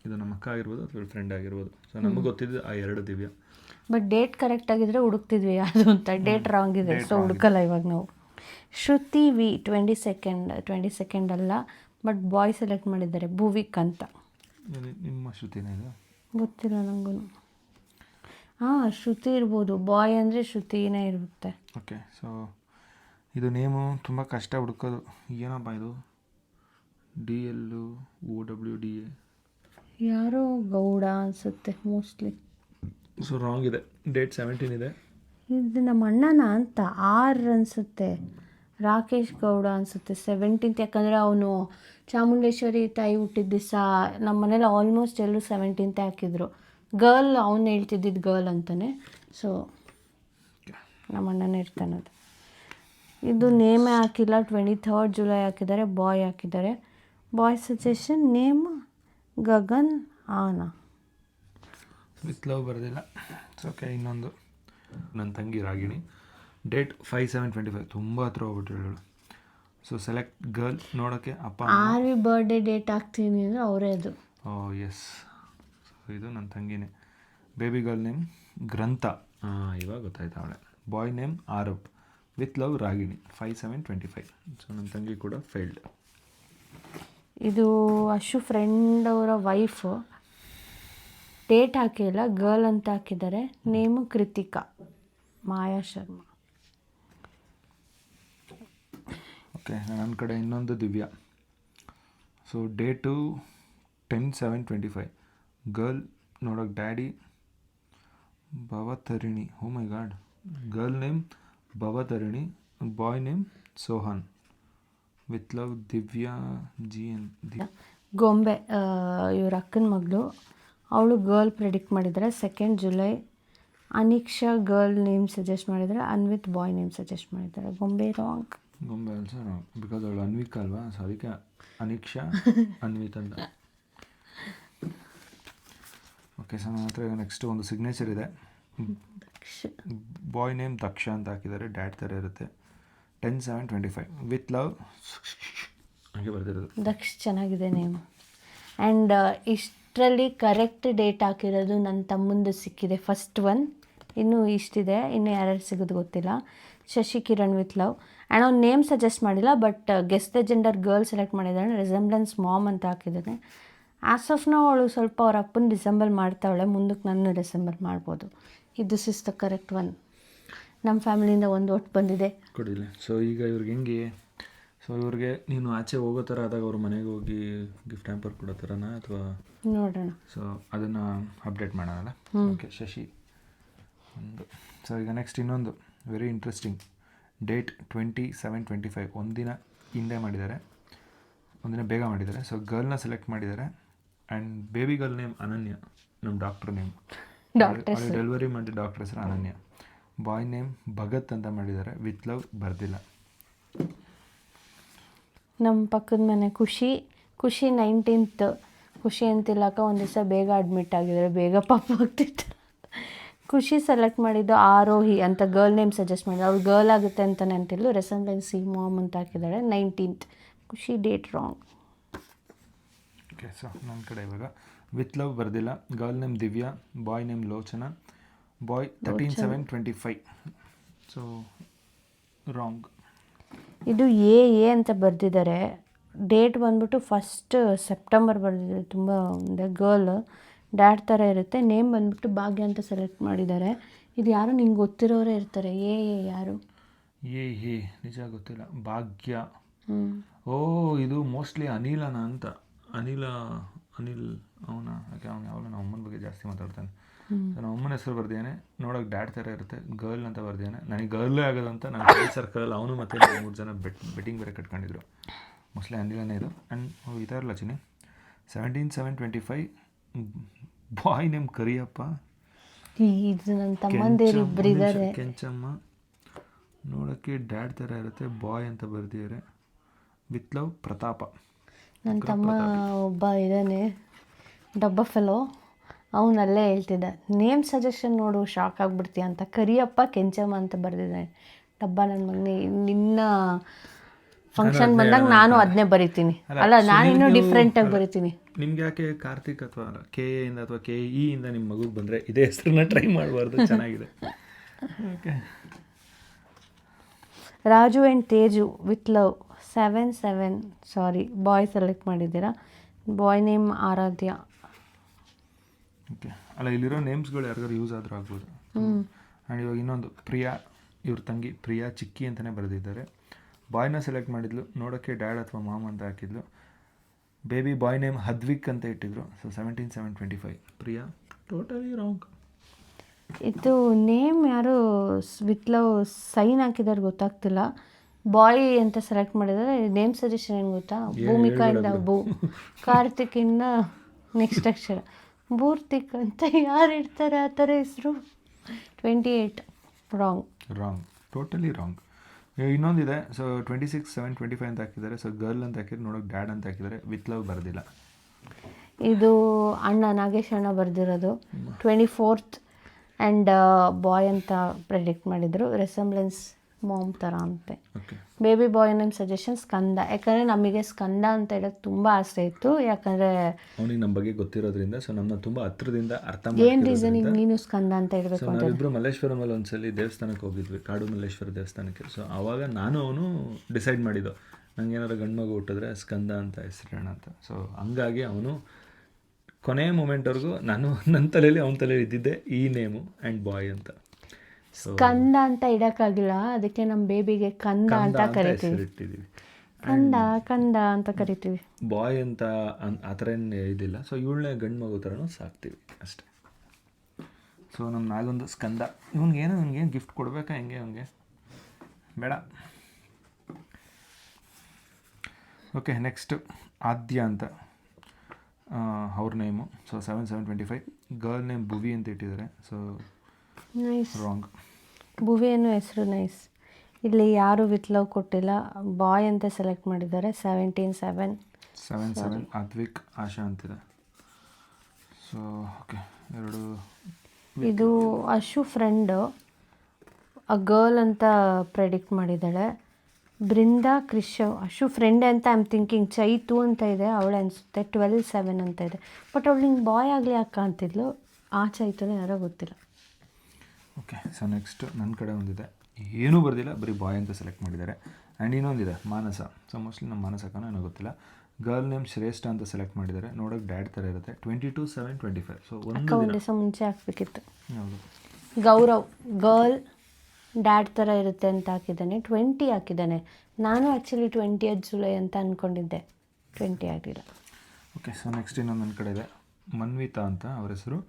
ಇದು ನಮ್ಮ ಅಕ್ಕ ಆಗಿರ್ಬೋದು ಅಥವಾ ಫ್ರೆಂಡ್ ಆಗಿರ್ಬೋದು. ಸೊ ನಮಗೆ ಗೊತ್ತಿದ್ದು ಆ ಎರಡು ದಿವ್ಯಾ. ಬಟ್ ಡೇಟ್ ಕರೆಕ್ಟ್ ಆಗಿದ್ರೆ ಹುಡುಕ್ತಿದ್ವಿ ಯಾವುದು ಅಂತ. ಡೇಟ್ ರಾಂಗ್ ಇದೆ, ಸೊ ಹುಡುಕಲ್ಲ ಇವಾಗ ನಾವು. ಶ್ರುತಿ ವಿ 22 ಅಲ್ಲ, ಬಟ್ ಬಾಯ್ ಸೆಲೆಕ್ಟ್ ಮಾಡಿದ್ದಾರೆ, ಭುವಿಕ್ ಅಂತ. ನಿಮ್ಮ ಶ್ರುತಿನೇ ಇದೆ, ಗೊತ್ತಿಲ್ಲ ನನಗೂ. ಹಾಂ, ಶ್ರುತಿ ಇರ್ಬೋದು. ಬಾಯ್ ಅಂದರೆ ಶ್ರುತಿನೇ ಇರುತ್ತೆ. ಓಕೆ, ಸೊ ಇದು ನೇಮು ತುಂಬ ಕಷ್ಟ ಹುಡುಕೋದು. ಏನಪ್ಪ ಇದು, DLOWDA, ಯಾರೋ ಗೌಡ ಅನಿಸುತ್ತೆ ಮೋಸ್ಟ್ಲಿ. ಸೊ ರಾಂಗ್ ಇದೆ. ಡೇಟ್ 17 ಇದೆ. ಇದು ನಮ್ಮ ಅಣ್ಣನ ಅಂತ ಅನಿಸುತ್ತೆ. ರಾಕೇಶ್ ಗೌಡ ಅನಿಸುತ್ತೆ. 17th, ಯಾಕಂದರೆ ಅವನು ಚಾಮುಂಡೇಶ್ವರಿ ತಾಯಿ ಹುಟ್ಟಿದ ದಿವಸ ನಮ್ಮ ಮನೇಲಿ ಆಲ್ಮೋಸ್ಟ್ ಎಲ್ಲರೂ 17th ಹಾಕಿದ್ರು. ಗರ್ಲ್ ಅವನು ಹೇಳ್ತಿದ್ದಿದ್ದು ಗರ್ಲ್ ಅಂತಲೇ. ಸೊ ನಮ್ಮ ಅಣ್ಣನೇ ಇರ್ತಾನದು. ಇದು ನೇಮೇ ಹಾಕಿಲ್ಲ. 23rd ಜುಲೈ ಹಾಕಿದ್ದಾರೆ, ಬಾಯ್ ಹಾಕಿದ್ದಾರೆ. ಬಾಯ್ ಸಜೆಷನ್ ನೇಮ್ ಗಗನ್ ಆನಾ. ವಿತ್ ಲವ್ ಬರೋದಿಲ್ಲ. ಸೊ ಓಕೆ, ಇನ್ನೊಂದು ನನ್ನ ತಂಗಿ ರಾಗಿಣಿ. ಡೇಟ್ 5/7/25, ತುಂಬ ಹತ್ರ ಹೋಗ್ಬಿಟ್ಟಿರೋಳು. So select girl. ನೋಡೋಕ್ಕೆ ಅಪ್ಪ ಆರ್ವಿ ಬರ್ಡೇ ಡೇಟ್ ಹಾಕ್ತೀನಿ ಅಂದರೆ ಅವರೇ ಅದು. ಎಸ್. ಸೊ ಇದು ನನ್ನ ತಂಗಿನೇ. ಬೇಬಿ ಗರ್ಲ್ ನೇಮ್ ಗ್ರಂಥ. ಇವಾಗ ಗೊತ್ತಾಯ್ತು ಅವಳೆ. Boy name Aarav. With love Ragini. 5/7/25. So ನನ್ನ ತಂಗಿ ಕೂಡ ಫೇಲ್ಡ್. ಇದು ಅಶು ಫ್ರೆಂಡ್ ಅವರ ವೈಫು. ಡೇಟ್ ಹಾಕಿಲ್ಲ, ಗರ್ಲ್ ಅಂತ ಹಾಕಿದ್ದಾರೆ. ನೇಮು ಕೃತಿಕಾ, ಮಾಯಾ ಶರ್ಮಾ. ಓಕೆ, ನನ್ನ ಕಡೆ ಇನ್ನೊಂದು ದಿವ್ಯಾ. So date 10/7/25. ಗರ್ಲ್ ನೋಡೋಕೆ daddy Bhavatarini. Oh my god. Girl name Bhavatarini, boy name Sohan. With love Divya GN. ಗೊಂಬೆ ಇವ್ರ ಅಕ್ಕನ ಮಗಳು. ಅವಳು ಗರ್ಲ್ ಪ್ರೆಡಿಕ್ಟ್ ಮಾಡಿದ್ದಾರೆ, 2nd July. Aniksha girl name suggest ಮಾಡಿದ್ದಾರೆ, ಅನ್ವಿತ್ ಬಾಯ್ ನೇಮ್ ಸಜೆಸ್ಟ್ ಮಾಡಿದ್ದಾರೆ. ಗೊಂಬೆ ರಾಂಗ್. ಗೊಂಬೆ ಆಲ್ಸೋ ರಾಂಗ್, ಬಿಕಾಸ್ ಅವಳು ಅನ್ವಿಕ್ ಅಲ್ವಾ. ಸೊ ಅದಕ್ಕೆ ಅನಿಕ್ಷಾ ಅನ್ವಿತ್ ಅಂತ. ಓಕೆ, ಸೊ ನನ್ನ ಹತ್ರ ನೆಕ್ಸ್ಟ್ ಒಂದು ಸಿಗ್ನೇಚರ್ ಇದೆ. ಬಾಯ್ ನೇಮ್ ದಕ್ಷ ಅಂತ ಹಾಕಿದ್ದಾರೆ, ಡ್ಯಾಡ್ ಥರ ಇರುತ್ತೆ. 10/7/25. ವಿತ್ ಲವ್ ಹಾಗೆ ಬರ್ತಿರೋದು. ದಕ್ಷ ಚೆನ್ನಾಗಿದೆ ನೇಮ್. ಆ್ಯಂಡ್ ಇಷ್ಟರಲ್ಲಿ ಕರೆಕ್ಟ್ ಡೇಟ್ ಹಾಕಿರೋದು ನನ್ನ ತಮ್ಮಂದು ಸಿಕ್ಕಿದೆ, ಫಸ್ಟ್ ಒನ್. ಇನ್ನೂ ಇಷ್ಟಿದೆ, ಇನ್ನೂ ಯಾರ್ಯಾರು ಸಿಗೋದು ಗೊತ್ತಿಲ್ಲ. Shashi Kiran with love. And ಅವ್ನು ನೇಮ್ ಸಜೆಸ್ಟ್ ಮಾಡಿಲ್ಲ, but guess the gender girl select ಮಾಡಿದ್ದಾನೆ. ರಿಸೆಂಬ್ಲೆನ್ಸ್ ಮಾಮ್ ಅಂತ ಹಾಕಿದ್ದಾನೆ. ಆಸ್ ಆಫ್ ನಾವು ಅವಳು ಸ್ವಲ್ಪ ಅವ್ರ ಅಪ್ಪನ ರಿಸೆಂಬಲ್ ಮಾಡ್ತಾವಳೆ, ಮುಂದಕ್ಕೆ ನನ್ನ ರಿಸೆಂಬಲ್ ಮಾಡ್ಬೋದು. This is the correct one. ನಮ್ಮ ಫ್ಯಾಮಿಲಿಯಿಂದ ಒಂದು ಒಟ್ಟು ಬಂದಿದೆ. ಕೊಡಿಲ್ಲ. ಸೊ ಈಗ ಇವ್ರಿಗೆ ಹೆಂಗೆ, ಸೊ ಇವ್ರಿಗೆ ನೀನು ಆಚೆ ಹೋಗೋ ಥರ ಆದಾಗ ಅವ್ರ ಮನೆಗೆ ಹೋಗಿ ಗಿಫ್ಟ್ ಹ್ಯಾಂಪರ್ ಕೊಡೋ ಥರನಾ ಅಥವಾ ನೋಡೋಣ. ಸೊ ಅದನ್ನು ಅಪ್ಡೇಟ್ ಮಾಡೋಣ. ಓಕೆ, ಶಶಿ ಒಂದು. ಸೊ ಈಗ ನೆಕ್ಸ್ಟ್ ಇನ್ನೊಂದು ವೆರಿ ಇಂಟ್ರೆಸ್ಟಿಂಗ್ ಡೇಟ್ 27/25, ಒಂದಿನ ಹಿಂದೆ ಮಾಡಿದ್ದಾರೆ, ಒಂದಿನ ಬೇಗ ಮಾಡಿದ್ದಾರೆ. ಸೊ ಗರ್ಲ್ನ ಸೆಲೆಕ್ಟ್ ಮಾಡಿದ್ದಾರೆ. And baby girl name Ananya, ನಮ್ಮ ಡಾಕ್ಟ್ರ್ ನೇಮ್. ಡೆಲಿವರಿ ಮಾಡಿದ ಡಾಕ್ಟ್ರ್ ಹೆಸರು ಅನನ್ಯ. ಬಾಯ್ ನೇಮ್ ಭಗತ್ ಅಂತ ಮಾಡಿದ್ದಾರೆ. ವಿತ್ ಲವ್ ಬರ್ದಿಲ್ಲ. ನಮ್ಮ ಪಕ್ಕದ ಮನೆ ಖುಷಿ 19th. ಖುಷಿ ಅಂತಿಲ್ಲಕ್ಕ ಒಂದು ದಿವಸ ಬೇಗ ಅಡ್ಮಿಟ್ ಆಗಿದ್ದಾರೆ, ಬೇಗ ಪಾಪ ಆಗ್ತಿತ್ತು. ಖುಷಿ ಸೆಲೆಕ್ಟ್ ಮಾಡಿದ್ದು ಆರೋಹಿ ಅಂತ ಗರ್ಲ್ ನೇಮ್ ಸಜೆಸ್ಟ್ ಮಾಡಿದ್ರು. ಅವ್ಳು ಗರ್ಲ್ ಆಗುತ್ತೆ ಅಂತಲೇ ಅಂತಿಲ್ಲ. ರೆಸೆಂಬ್ಲೆನ್ಸ್ ಸಿ ಮಾಮ್ ಅಂತ ಹಾಕಿದ್ದಾಳೆ. 19th. ಖುಷಿ ಡೇಟ್ ರಾಂಗ್. ಓಕೆ, ಸೊ ನನ್ನ ಕಡೆ ಇವಾಗ ವಿತ್ ಲವ್ ಬರ್ದಿಲ್ಲ. Girl name Divya, boy name Lochana. Boy 13/7/25. So wrong. ಇದು ಎ ಅಂತ ಬರೆದಿದ್ದಾರೆ. ಡೇಟ್ ಬಂದ್ಬಿಟ್ಟು 1 ಸೆಪ್ಟೆಂಬರ್ ಬರೆದಿದ್ದಾರೆ. ತುಂಬ ಗರ್ಲ್ ಡ್ಯಾಡ್ ಥರ ಇರುತ್ತೆ. ನೇಮ್ ಬಂದ್ಬಿಟ್ಟು ಭಾಗ್ಯ ಅಂತ ಸೆಲೆಕ್ಟ್ ಮಾಡಿದ್ದಾರೆ. ಇದು ಯಾರು ನಿಂಗೆ ಗೊತ್ತಿರೋರೇ ಇರ್ತಾರೆ. ಯಾರು? ನಿಜ ಗೊತ್ತಿಲ್ಲ. ಭಾಗ್ಯ. ಓ, ಇದು ಮೋಸ್ಟ್ಲಿ ಅನಿಲನ ಅಂತ. ಅನಿಲ್ ಅವನ ಯಾವಾಗ ನಮ್ಮ ಅಮ್ಮನ ಬಗ್ಗೆ ಜಾಸ್ತಿ ಮಾತಾಡ್ತಾನೆ. ಸೊ ನಮ್ಮ ಅಮ್ಮನ ಹೆಸರು ಬರ್ದಿದ್ದಾನೆ. ನೋಡೋಕೆ ಡ್ಯಾಡ್ ಥರ ಇರುತ್ತೆ. ಗರ್ಲ್ ಅಂತ ಬರ್ದಿದ್ದಾನೆ. ನನಗೆ ಗರ್ಲೇ ಆಗೋದಂತ ನನ್ನ ಫ್ರೆಂಡ್ ಸರ್ಕಲಲ್ಲಿ ಅವನು ಮತ್ತು 3 ಜನ ಬೆಟ್ಟಿಂಗ್ ಬೇರೆ ಕಟ್ಕೊಂಡಿದ್ರು. ಮೋಸ್ಟ್ಲಿ ಅನಿಲನೇ ಇದು. ಆ್ಯಂಡ್ ಈ ಥರ ಇಲ್ಲ ಚಿನಿ. 17/7/25. ಬಾಯ್ ನೇಮ್ ಕರಿಯಪ್ಪ. ಇದು ನನ್ನ ತಮ್ಮಂದಿರು ಇಬ್ಬರು ಇದ್ದಾರೆ. ಕೆಂಚಮ್ಮ. ನೋಡೋಕ್ಕೆ ಡ್ಯಾಡ್ ಥರ ಇರುತ್ತೆ. ಬಾಯ್ ಅಂತ ಬರ್ದಿದ್ದಾರೆ. ವಿತ್ ಲವ್ ಪ್ರತಾಪ. ನನ್ನ ತಮ್ಮ ಒಬ್ಬ ಇದ್ದಾನೆ, ಡಬ್ಬ ಫೆಲೋ. ಅವನಲ್ಲೇ ಹೇಳ್ತಿದ್ದ, ನೇಮ್ ಸಜೆಷನ್ ನೋಡು ಶಾಕ್ ಆಗಿಬಿಡ್ತೀಯ ಅಂತ. ಕರಿಯಪ್ಪ ಕೆಂಚಮ್ಮ ಅಂತ ಬರೆದಿದ್ದಾನೆ. ಡಬ್ಬ ನನ್ನ ಮಗನೇ, ನಿನ್ನ ಫಂಕ್ಷನ್ ಬಂದಾಗ ನಾನು ಅದನ್ನೇ ಬರಿತೀನಿ. ಅಲ್ಲ, ನಾನಿನ್ನೂ ಡಿಫ್ರೆಂಟಾಗಿ ಬರಿತೀನಿ. ನಿಮ್ಗೆ ಯಾಕೆ ಕಾರ್ತಿಕ್ ಅಥವಾ KA ಇಂದ ಅಥವಾ KE ಇಂದ ನಿಮ್ಮ ಮಗುಗೆ ಬಂದರೆ ಇದೇ ಹೆಸರನ್ನ ಟ್ರೈ ಮಾಡಬಾರ್ದು? ಚೆನ್ನಾಗಿದೆ. Okay. Raju and Teju with love 7/7. Sorry, boy select ಮಾಡಿದ್ದೀರಾ. Boy name Aradhya. ಓಕೆ. ಅಲ್ಲ, ಇಲ್ಲಿರೋ ನೇಮ್ಸ್ಗಳು ಯಾರಿಗಾರು ಯೂಸ್ ಆದರೂ ಆಗ್ಬೋದು. ಆ್ಯಂಡ್ ಇವಾಗ ಇನ್ನೊಂದು ಪ್ರಿಯಾ, ಇವ್ರ ತಂಗಿ ಪ್ರಿಯಾ ಚಿಕ್ಕಿ ಅಂತಲೇ ಬರೆದಿದ್ದಾರೆ. ಬಾಯ್ನ ಸೆಲೆಕ್ಟ್ ಮಾಡಿದ್ಲು. ನೋಡೋಕ್ಕೆ ಡ್ಯಾಡ್ ಅಥವಾ ಮಾಮ್ ಅಂತ ಹಾಕಿದ್ಲು. ಬೇಬಿ ಬಾಯ್ ನೇಮ್ ಹದ್ವಿಕ್ ಅಂತ ಇಟ್ಟಿದ್ರು. ಸೊ 17/7/25. Priya totally wrong. ಇದು ನೇಮ್ ಯಾರು ವಿತ್ ಲವ್ ಸೈನ್ ಹಾಕಿದ್ದಾರೆ ಗೊತ್ತಾಗ್ತಿಲ್ಲ. ಬಾಯ್ ಅಂತ ಸೆಲೆಕ್ಟ್ ಮಾಡಿದ್ದಾರೆ. ನೇಮ್ ಸಜೆಷನ್ ಏನು ಗೊತ್ತಾ? ಭೂಮಿಕಾ ಇಂದ ಭೂ, ಕಾರ್ತಿಕ್ ಇಂದ ನೆಕ್ಸ್ಟ್ ಅಕ್ಷರ ಭೂರ್ತಿಕ್ ಅಂತ ಯಾರು ಇಡ್ತಾರೆ ಆ ಥರ ಹೆಸರು? 28. ರಾಂಗ್. Totally wrong. ಇನ್ನೊಂದಿದೆ. ಸೊ 26/7/25 ಅಂತ ಹಾಕಿದ್ದಾರೆ. ಸೊ ಗರ್ಲ್ ಅಂತ ಹಾಕಿದ್ರೆ, ನೋಡೋಕೆ ಡ್ಯಾಡ್ ಅಂತ ಹಾಕಿದ್ದಾರೆ. ವಿತ್ ಲವ್ ಬರ್ದಿಲ್ಲ. ಇದು ಅಣ್ಣ ನಾಗೇಶ್ ಅಣ್ಣ ಬರೆದಿರೋದು. 24th. ಆ್ಯಂಡ್ ಬಾಯ್ ಅಂತ ಪ್ರೆಡಿಕ್ಟ್ ಮಾಡಿದರು. ರೆಸೆಂಬ್ಲೆನ್ಸ್ ಮಾಮ್ ಥರ ಅಂತೆ. ಬೇಬಿ ಬಾಯ್ ನೇಮ್ ಸಜೆಷನ್ ಸ್ಕಂದ. ಯಾಕಂದರೆ ನಮಗೆ ಸ್ಕಂದ ಅಂತ ಹೇಳೋಕ್ಕೆ ತುಂಬ ಆಸೆ ಇತ್ತು. ಯಾಕಂದರೆ ಅವನಿಗೆ ನಮ್ಮ ಬಗ್ಗೆ ಗೊತ್ತಿರೋದ್ರಿಂದ, ಸೊ ನಮ್ಮನ್ನ ತುಂಬ ಹತ್ರದಿಂದ ಅರ್ಥ ಏನು ರೀಸನಿಗೆ ನೀನು ಸ್ಕಂದ ಅಂತ ಹೇಳಬೇಕು ಅಂತ. ನಾವಿಬ್ಬರು ಮಲ್ಲೇಶ್ವರಮಲ್ಲಿ ಒಂದ್ಸಲಿ ದೇವಸ್ಥಾನಕ್ಕೆ ಹೋಗಿದ್ವಿ, ಕಾಡು ಮಲ್ಲೇಶ್ವರ ದೇವಸ್ಥಾನಕ್ಕೆ. ಸೊ ಆವಾಗ ನಾನು ಅವನು ಡಿಸೈಡ್ ಮಾಡಿದ್ದು, ನಂಗೆ ಏನಾದ್ರು ಗಂಡು ಮಗು ಹುಟ್ಟಿದ್ರೆ ಸ್ಕಂದ ಅಂತ ಹೆಸರಿಡೋಣ ಅಂತ. ಸೊ ಹಂಗಾಗಿ ಅವನು ಕೊನೆಯ ಮೂಮೆಂಟ್ವರೆಗೂ ನಾನು ನನ್ನ ತಲೆಯಲ್ಲಿ ಅವನ ತಲೆಯಲ್ಲಿ ಇದ್ದಿದ್ದೆ ಈ ನೇಮು ಆ್ಯಂಡ್ ಬಾಯ್ ಅಂತ. ಕಂದ ಅಂತ ಇಡೋಕ್ಕಾಗಿಲ್ಲ, ಅದಕ್ಕೆ ನಮ್ಮ ಬೇಬಿಗೆ ಕಂದ ಅಂತ ಕರಿತೀವಿ. ಕಂದ ಅಂತ ಕರಿತೀವಿ. ಬಾಯ್ ಅಂತ ಆ ಥರ ಏನು ಇದಿಲ್ಲ. ಸೊ ಇವಳನ್ನೇ ಗಂಡು ಮಗು ಥರನೂ ಸಾಕ್ತೀವಿ ಅಷ್ಟೇ. ಸೊ ನಮ್ಮ ನಾಗೊಂದು ಸ್ಕಂದ. ಇವ್ನಿಗೇನು ಗಿಫ್ಟ್ ಕೊಡಬೇಕಾ ಹೆಂಗೆ? ಅವನಿಗೆ ಬೇಡ. ಓಕೆ, ನೆಕ್ಸ್ಟ್ ಆದ್ಯ ಅಂತ ಅವ್ರ ನೇಮು. ಸೊ 7/7/25. ಗರ್ಲ್ ನೇಮ್ ಭುವಿ ಅಂತ ಇಟ್ಟಿದ್ದಾರೆ. So nice. ರಾಂಗ್. ಭುವಿ ಅನ್ನೋ ಹೆಸರು ನೈಸ್. ಇಲ್ಲಿ ಯಾರು ವಿತ್ ಲವ್ ಕೊಟ್ಟಿಲ್ಲ. ಬಾಯ್ ಅಂತ ಸೆಲೆಕ್ಟ್ ಮಾಡಿದ್ದಾರೆ. 17/7. ಅದ್ವಿಕ್ ಆಶಾ ಅಂತಿದೆ. ಸೊ ಓಕೆ, ಎರಡು. ಇದು ಅಶು ಫ್ರೆಂಡು ಆ ಗರ್ಲ್ ಅಂತ ಪ್ರೆಡಿಕ್ಟ್ ಮಾಡಿದ್ದಾಳೆ. ಬೃಂದಾ ಕ್ರಿಶ್ ಅಶು ಫ್ರೆಂಡ್ ಅಂತ ಐ ಆಮ್ ಥಿಂಕಿಂಗ್. ಚೈತು ಅಂತ ಇದೆ, ಅವಳೆ ಅನಿಸುತ್ತೆ. 12/7 ಅಂತ ಇದೆ. ಬಟ್ ಅವಳು ಹಿಂಗೆ ಬಾಯ್ ಆಗಲಿ ಅಕ್ಕ ಅಂತಿದ್ಲು. ಆ ಚೈತುನೇ ಯಾರೋ ಗೊತ್ತಿಲ್ಲ. ಓಕೆ, ಸೊ ನೆಕ್ಸ್ಟ್ ನನ್ನ ಕಡೆ ಒಂದಿದೆ. ಏನೂ ಬರ್ದಿಲ್ಲ, ಬರೀ ಬಾಯ್ ಅಂತ ಸೆಲೆಕ್ಟ್ ಮಾಡಿದ್ದಾರೆ. ಆ್ಯಂಡ್ ಇನ್ನೊಂದಿದೆ ಮಾನಸ. ಸೊ ಮೋಸ್ಟ್ಲಿ ನಮ್ಮ ಮಾನಸಕ್ಕನೋ ಏನೋ ಗೊತ್ತಿಲ್ಲ. ಗರ್ಲ್ ನೇಮ್ ಶ್ರೇಷ್ಠ ಅಂತ ಸೆಲೆಕ್ಟ್ ಮಾಡಿದ್ದಾರೆ. ನೋಡೋಕೆ ಡ್ಯಾಡ್ ಥರ ಇರುತ್ತೆ. 22/7/25. ಸೊ ಅಕ್ಕ ಒಂದು ದಿವಸ ಮುಂಚೆ ಹಾಕ್ಬೇಕಿತ್ತು. ಹೌದು. ಗೌರವ್ ಗರ್ಲ್ ಡ್ಯಾಡ್ ಥರ ಇರುತ್ತೆ ಅಂತ ಹಾಕಿದ್ದಾನೆ. 20 ಹಾಕಿದ್ದಾನೆ. ನಾನು ಆ್ಯಕ್ಚುಲಿ 20th ಜುಲೈ ಅಂತ ಅಂದ್ಕೊಂಡಿದ್ದೆ, 20 ಆಗಿಲ್ಲ. ಓಕೆ, ಸೊ ನೆಕ್ಸ್ಟ್ ಇನ್ನೊಂದು ನನ್ನ ಕಡೆ ಇದೆ, ಮನ್ವಿತಾ ಅಂತ ಅವ್ರ ಹೆಸರು.